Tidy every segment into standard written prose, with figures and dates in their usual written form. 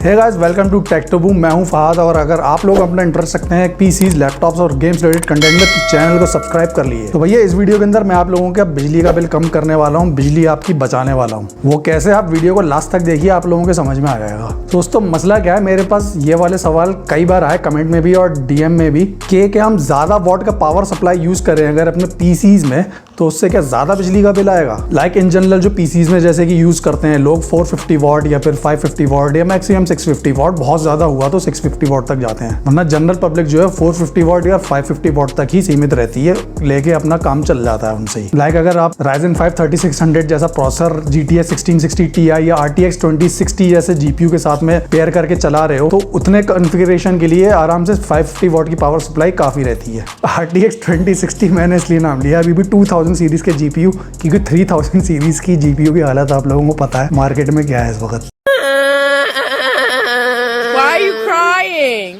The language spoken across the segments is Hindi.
Hey guys, welcome to tech to boom. मैं हूं फहद और अगर आप लोग अपना इंटरेस्ट रखते हैं पीसीज, लैपटॉप्स और गेम्स रिलेटेड कंटेंट में तो चैनल को सब्सक्राइब कर लिए। तो भैया इस वीडियो के अंदर मैं आप लोगों का बिजली का बिल कम करने वाला हूं, बिजली आपकी बचाने वाला हूं। वो कैसे, आप वीडियो को लास्ट तक देखिए, आप लोगों के समझ में आ जाएगा। दोस्तों मसला क्या है, मेरे पास ये वाले सवाल कई बार आए कमेंट में भी और डीएम में भी कि हम ज्यादा वॉट का पावर सप्लाई यूज करें अगर अपने पीसीज में तो उससे क्या ज्यादा बिजली का बिल आएगा। लाइक इन जनरल जो पीसीज में जैसे कि यूज करते हैं लोग 450 वॉट या फिर 550 वॉट या मैक्सिमम 650 वॉट, बहुत ज्यादा हुआ तो 650 वॉट तक जाते हैं, वरना जनरल पब्लिक जो है 450 वॉट या 550 वॉट तक ही सीमित रहती है, लेके अपना काम चल जाता है उनसे ही। लाइक अगर आप Ryzen 5 3600 जैसा प्रोसेसर GTX 1660 Ti या RTX 2060 जैसे जीपीयू के साथ में पेयर करके चला रहे हो तो उतने कॉन्फ़िगरेशन के लिए आराम से 550 वॉट की पावर सप्लाई काफी रहती है। RTX 2060 मैंने इसलिए नाम लिया, अभी भी 2000 सीरीज के जीपीयू, क्योंकि 3000 सीरीज की जीपीयू की हालत आप लोगों को पता है मार्केट में क्या है इस वक्त। Why are you crying?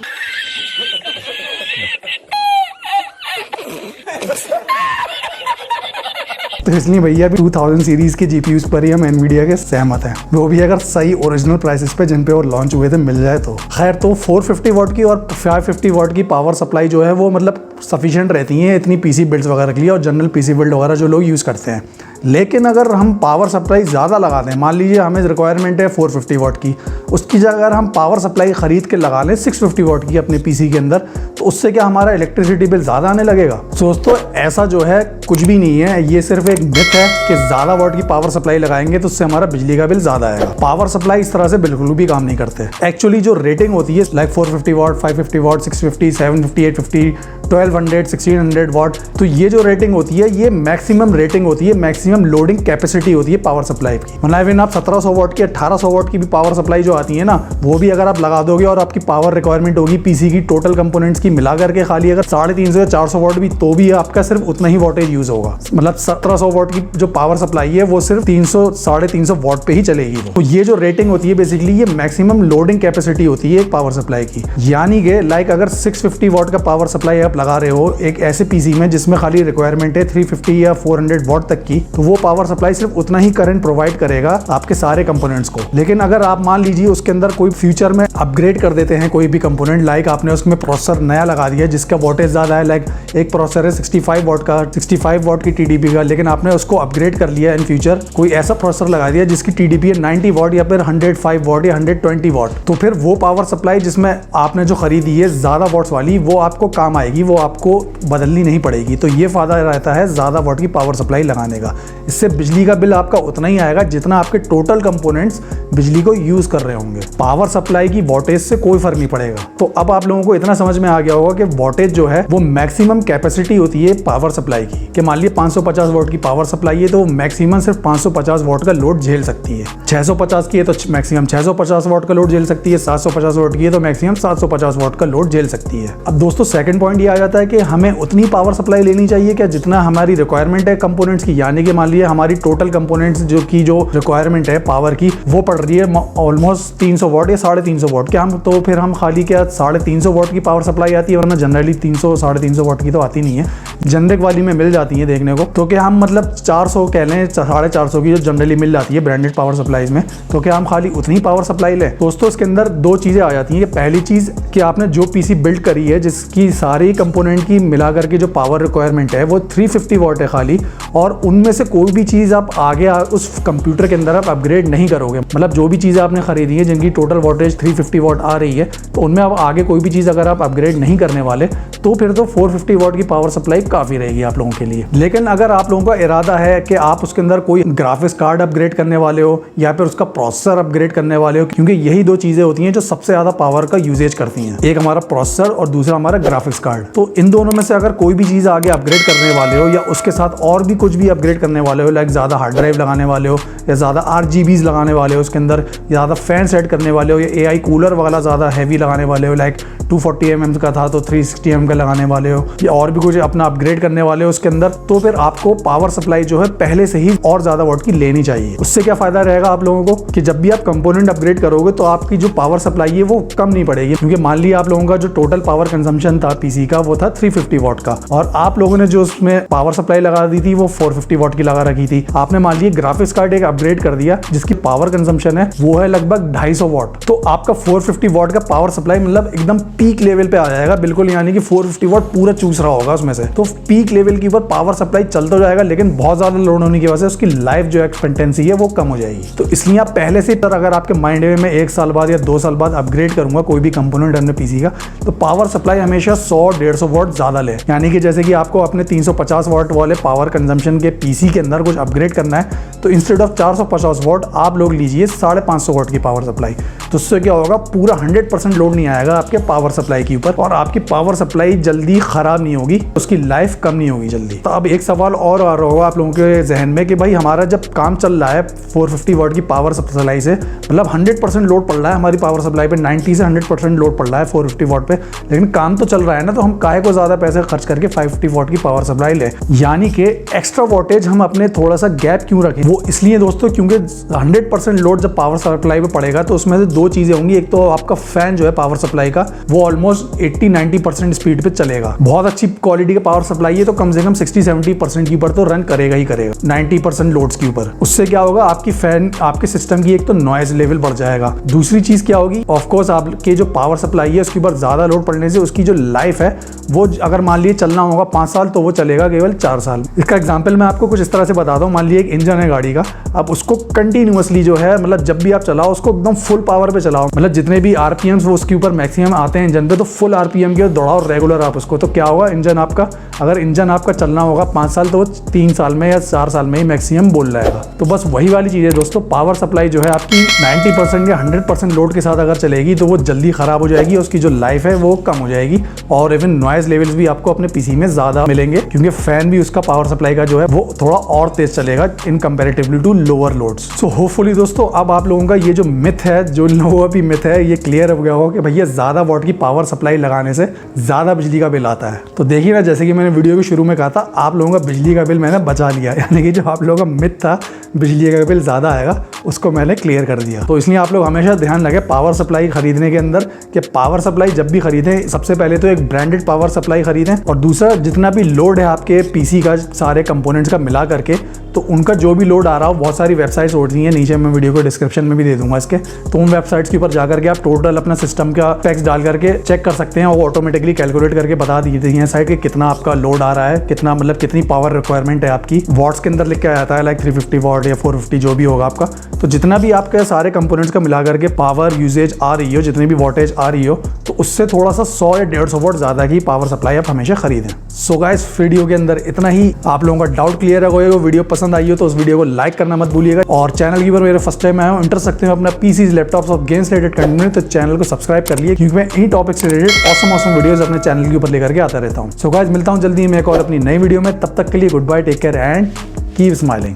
तो इसलिए भैया भी 2000 सीरीज के जीपीयूज पर ही हम एनवीडिया के सहमत हैं, वो भी अगर सही ओरिजिनल प्राइसेस पे जिन पे और लॉन्च हुए थे मिल जाए तो। खैर, तो 450 वॉट की और 550 वॉट की पावर सप्लाई जो है वो मतलब सफिशिएंट रहती है इतनी पीसी बिल्ड्स वगैरह के लिए और जनरल पीसी बिल्ड वगैरह जो लोग यूज़ करते हैं। लेकिन अगर हम पावर सप्लाई ज़्यादा लगा दें, मान लीजिए हमें रिक्वायरमेंट है 450 वॉट की, उसकी जगह अगर हम पावर सप्लाई ख़रीद के लगा लें 650 वॉट की अपने पीसी के अंदर, तो उससे क्या हमारा इलेक्ट्रिसिटी बिल ज़्यादा आने लगेगा। दोस्तों ऐसा जो है कुछ भी नहीं है, ये सिर्फ एक मिथ है कि ज़्यादा वॉट की पावर सप्लाई लगाएंगे तो उससे हमारा बिजली का बिल ज़्यादा आएगा। पावर सप्लाई इस तरह से बिल्कुल भी काम नहीं करते। एक्चुअली जो रेटिंग होती है लाइक 450 वॉट, 550 वॉट, 650, 750, 850, 1200, 1600 वॉट, तो ये जो रेटिंग होती है ये मैक्सिमम रेटिंग होती है, मैक्सिमम लोडिंग कैपेसिटी होती है पावर सप्लाई की। मतलब आप 1700 वॉट की 1800 वॉट की भी पावर सप्लाई जो आती है ना, वो भी अगर आप लगा दोगे और आपकी पावर रिक्वायरमेंट होगी पीसी की टोटल कंपोनेंट्स की मिला करके खाली अगर 350 या 400 वॉट भी, तो भी आपका सिर्फ उतना ही वॉटेज यूज होगा। मतलब 1700 वॉट की जो पावर सप्लाई है वो सिर्फ 300 350 वॉट पे ही चलेगी। तो ये जो रेटिंग होती है बेसिकली ये मैक्सिमम लोडिंग कैपेसिटी होती है एक पावर सप्लाई की। यानी कि लाइक अगर 650 वॉट का पावर सप्लाई आप लगा रहे हो एक ऐसे पीसी में जिसमें खाली रिक्वायरमेंट है 350 या 400 वॉट तक की, तो वो पावर सप्लाई सिर्फ उतना ही करंट प्रोवाइड करेगा आपके सारे कंपोनेंट्स को। लेकिन अगर आप मान लीजिए उसके अंदर कोई फ्यूचर में अपग्रेड कर देते हैं कोई भी कंपोनेंट, लाइक आपने उसमें प्रोसेसर नया लगा दिया जिसका वोल्टेज ज्यादा है, लाइक एक प्रोसेसर है 65 वॉट का, 65 वॉट की टीडीपी का, लेकिन आपने उसको अपग्रेड कर लिया इन फ्यूचर, कोई ऐसा प्रोसेसर लगा दिया जिसकी टीडीपी है 90 वॉट या फिर 105 वॉट या 120 वॉट, तो फिर वो पावर सप्लाई जिसमें आपने जो खरीदी है ज्यादा वॉट्स वाली वो आपको काम आएगी, वो आपको बदलनी नहीं पड़ेगी। तो ये फायदा रहता है ज्यादा वॉट की पावर सप्लाई लगाने का। इससे बिजली का बिल आपका उतना ही आएगा जितना आपके टोटल कंपोनेंट्स बिजली को यूज कर रहे होंगे। पावर सप्लाई की वोल्टेज से कोई फर्क नहीं पड़ेगा। तो अब आप लोगों को इतना समझ में आ गया होगा कि वोल्टेज जो है वो मैक्सिमम कैपेसिटी होती है पावर सप्लाई की, कि मान लीजिए 550 वोल्ट की पावर सप्लाई है तो मैक्सिमम सिर्फ 550 वोल्ट का लोड झेल सकती है। 650 की है तो मैक्सिमम 650 वोल्ट का लोड झेल सकती है, 750 वोल्ट की है तो मैक्सिमम 750 वोल्ट का लोड झेल सकती है। अब दोस्तों सेकंड पॉइंट ये आ जाता है कि हमें उतनी पावर सप्लाई लेनी चाहिए क्या जितना हमारी रिक्वायरमेंट है कंपोनेंट्स की। यानी कि मान लीजिए हमारी टोटल कंपोनेंट्स जो रिक्वायरमेंट है पावर की वो पड़ रही है ऑलमोस्ट 300 वॉट या 350 वॉट, क्या हम तो फिर हम खाली क्या 350 वॉट की पावर सप्लाई आती है, वरना जनरली 300 350 वॉट की तो आती नहीं है, जनरिक वाली में मिल जाती है देखने को। तो क्या हम मतलब 400 कह लें 450 की जो जनरली मिल जाती है ब्रांडेड पावर सप्लाईज में, तो क्या हम खाली उतनी पावर सप्लाई लें। दोस्तों इसके अंदर दो चीजें आ जाती हैं। पहली चीज कि आपने जो पीसी बिल्ड करी है जिसकी सारी कंपोनेंट की मिला करके जो पावर रिक्वायरमेंट है वो 350 वॉट है खाली, और उनमें से कोई भी चीज आप आगे उस कंप्यूटर के अंदर आप अपग्रेड नहीं करोगे। मतलब जो भी चीजें आपने खरीदी है जिनकी टोटल वोल्टेज 350 वॉट आ रही है तो उनमें आप आगे कोई भी चीज अगर आप अपग्रेड नहीं करने वाले तो फिर तो 450 वॉट की पावर सप्लाई काफी रहेगी आप लोगों के लिए। लेकिन अगर आप लोगों का इरादा है कि आप उसके अंदर कोई ग्राफिक्स कार्ड अपग्रेड करने वाले हो या फिर उसका प्रोसेसर अपग्रेड करने वाले हो, क्योंकि यही दो चीजें होती हैं जो सबसे ज्यादा पावर का यूजेज करती हैं, एक हमारा प्रोसेसर और दूसरा हमारा ग्राफिक्स कार्ड। तो इन दोनों में से अगर कोई भी चीज आगे अपग्रेड करने वाले हो या उसके साथ और भी कुछ भी अपग्रेड करने वाले हो, लाइक ज्यादा हार्ड ड्राइव लगाने वाले हो या ज्यादा RGBs लगाने वाले हो उसके अंदर, ज्यादा फैन सेट करने वाले हो या AI कूलर वाला ज्यादा हैवी लगाने वाले हो, लाइक 240 mm का था तो 360 mm का लगाने वाले हो, या और भी कुछ अपना अपग्रेड करने वाले हो उसके अंदर, तो फिर आपको पावर सप्लाई जो है पहले से ही और ज्यादा वाट की लेनी चाहिए। उससे क्या फायदा रहेगा आप लोगों को कि जब भी आप कंपोनेंट अपग्रेड करोगे तो आपकी जो पावर सप्लाई है वो कम नहीं पड़ेगी, क्योंकि मान लिया आप लोगों का जो टोटल पावर कंजम्पशन था पीसी का वो था 350 वाट का, और आप लोगों ने जो उसमें पावर सप्लाई लगा दी थी वो 450 वाट की लगा रखी थी। आपने मान लिया ग्राफिक्स कार्ड एक अपग्रेड कर दिया जिसकी पावर कंजम्पशन है वो है लगभग 250 वाट, तो आपका 450 वाट का पावर सप्लाई मतलब एकदम पीक लेवल पे आ जाएगा बिल्कुल, यानी कि 450 वाट पूरा चूस रहा होगा उसमें से। तो पीक लेवल के ऊपर पावर सप्लाई चलता जाएगा, लेकिन बहुत ज्यादा लोड होने की वजह से उसकी लाइफ जो एक्सपेक्टेंसी है वो कम हो जाएगी। तो इसलिए आप पहले से अगर आपके माइंड में मैं 1 साल बाद या 2 साल बाद अपग्रेड करूंगा कोई भी कंपोनेंट अपने पीसी का, तो पावर सप्लाई हमेशा 100-150 वाट ज्यादा ले, यानी कि जैसे कि आपको अपने 350 वाट वाले पावर कंजम्पशन के पीसी के अंदर कुछ अपग्रेड करना है तो इंस्टेड ऑफ 450 वाट आप लोग लीजिए 550 वाट की पावर सप्लाई। तो उससे क्या होगा, पूरा 100% लोड नहीं आएगा आपके पावर सप्लाई के ऊपर, और आपकी पावर सप्लाई जल्दी खराब नहीं होगी, उसकी लाइफ कम नहीं होगी जल्दी। तो अब एक सवाल और आ रहा होगा आप लोगों के जहन में कि भाई हमारा जब काम चल रहा है 450 वाट की पावर सप्लाई से, मतलब 100% लोड पड़ रहा है हमारी पावर सप्लाई पे, 90 से 100% लोड पड़ रहा है 450 वाट पे, लेकिन काम तो चल रहा है ना, तो हम काहे को ज्यादा पैसे खर्च करके 550 वाट की पावर सप्लाई ले, यानी कि एक्स्ट्रा वोल्टेज हम अपने थोड़ा सा गैप क्यों रखें। वो इसलिए दोस्तों क्योंकि 100% लोड जब पावर सप्लाई पे पड़ेगा तो उसमें से 2 चीजें होंगी। एक तो आपका फैन जो है पावर सप्लाई का वो ऑलमोस्ट 80-90% स्पीड पे चलेगा, बहुत अच्छी क्वालिटी का पावर सप्लाई है तो कम से कम 60-70% के ऊपर तो रन करेगा ही करेगा 90% लोड्स के ऊपर। उससे क्या होगा, आपकी फैन आपके सिस्टम की एक तो नॉइज लेवल बढ़ जाएगा, दूसरी चीज क्या होगी, ऑफकोर्स आपके जो पावर सप्लाई है उसके ऊपर ज्यादा लोड पड़ने से उसकी जो लाइफ है वो अगर मान लीजिए चलना होगा 5 साल तो वो चलेगा केवल 4 साल। इसका एग्जाम्पल मैं आपको कुछ इस तरह से बताता हूँ। मान लीजिए एक इंजन है गाड़ी का, अब उसको कंटिन्यूअसली जो है मतलब जब भी आप चलाओ उसको एकदम फुल पावर पे चलाओ, मतलब जितने भी आरपीएम्स वो उसके ऊपर मैक्सिमम आते हैं इंजन पे, तो फुल आरपीएम के दौड़ाओ रेगुलर आप उसको, तो क्या होगा, इंजन आपका अगर इंजन आपका चलना होगा 5 साल तो वो 3 साल में या 4 साल में ही मैक्सिमम बोल जाएगा। तो बस वही वाली चीज़ है दोस्तों, पावर सप्लाई जो है आपकी 90% या 100% लोड के साथ अगर चलेगी तो वो जल्दी खराब हो जाएगी, उसकी जो लाइफ है वो कम हो जाएगी, और इवन नॉइज लेवल्स भी आपको अपने पीसी में ज्यादा मिलेंगे, क्योंकि फैन भी उसका पावर सप्लाई का जो है वो थोड़ा और तेज चलेगा in comparatively to lower loads. So hopefully दोस्तों अब आप लोगों का ये जो मिथ है, जो लोगों की मिथ है, ये क्लियर हो गया हो कि भैया ज्यादा वॉट की पावर सप्लाई लगाने से ज्यादा बिजली का बिल आता है। तो देखिए ना, जैसे कि मैंने वीडियो के शुरू में कहा था, आप लोगों का बिजली का बिल मैंने बचा लिया, यानी कि जो आप लोगों का मिथ था बिजली का बिल ज्यादा आएगा उसको मैंने क्लियर कर दिया। तो इसलिए आप लोग हमेशा ध्यान रखें पावर सप्लाई खरीदने के अंदर कि पावर सप्लाई जब भी खरीदें सबसे पहले तो एक ब्रांडेड पावर सप्लाई खरीदें, और दूसरा जितना भी लोड है आपके पीसी का सारे कंपोनेंट्स का मिला करके, तो उनका जो भी लोड आ रहा हो, बहुत सारी वेबसाइट्स होती हैं, नीचे मैं वीडियो को डिस्क्रिप्शन में भी दे दूंगा इसके, तो उन वेबसाइट्स के ऊपर जाकर के आप टोटल अपना सिस्टम का स्पेक्स डाल करके चेक कर सकते हैं, और ऑटोमेटिकली कैलकुलेट करके बता दी है साइट कि कितना आपका लोड आ रहा है, कितना मतलब कितनी पावर रिक्वायरमेंट है आपकी। वॉट्स के अंदर लिख के आता है लाइक 350 वाट या 450 जो भी होगा आपका, तो जितना भी आपके सारे कंपोनेंट्स का मिला करके पावर यूजेज आ रही हो, जितनी भी वोल्टेज आ रही हो, तो उससे थोड़ा सा 100 या 150 वाट ज्यादा की पावर सप्लाई आप हमेशा खरीदें। सो गाइस वीडियो के अंदर इतना ही। आप लोगों का डाउट क्लियर है, कोई वीडियो पसंद आई हो तो उस वीडियो को लाइक करना मत भूलिएगा, और चैनल की पर मेरे फर्स्ट टाइम आया हूँ, इंटरेस्ट रखते हैं अपना पीसीज लैपटॉप्स और गेम्स रिलेटेड कंटेंट में, तो चैनल को सब्सक्राइब कर लिए, क्योंकि मैं इन टॉपिक्स से रिलेटेड ऑसम वीडियोस अपने चैनल के ऊपर लेकर के आता रहता हूँ। सो गाइस मिलता हूँ जल्दी मैं एक और अपनी नई वीडियो में, तब तक के लिए good bye, take care and keep smiling.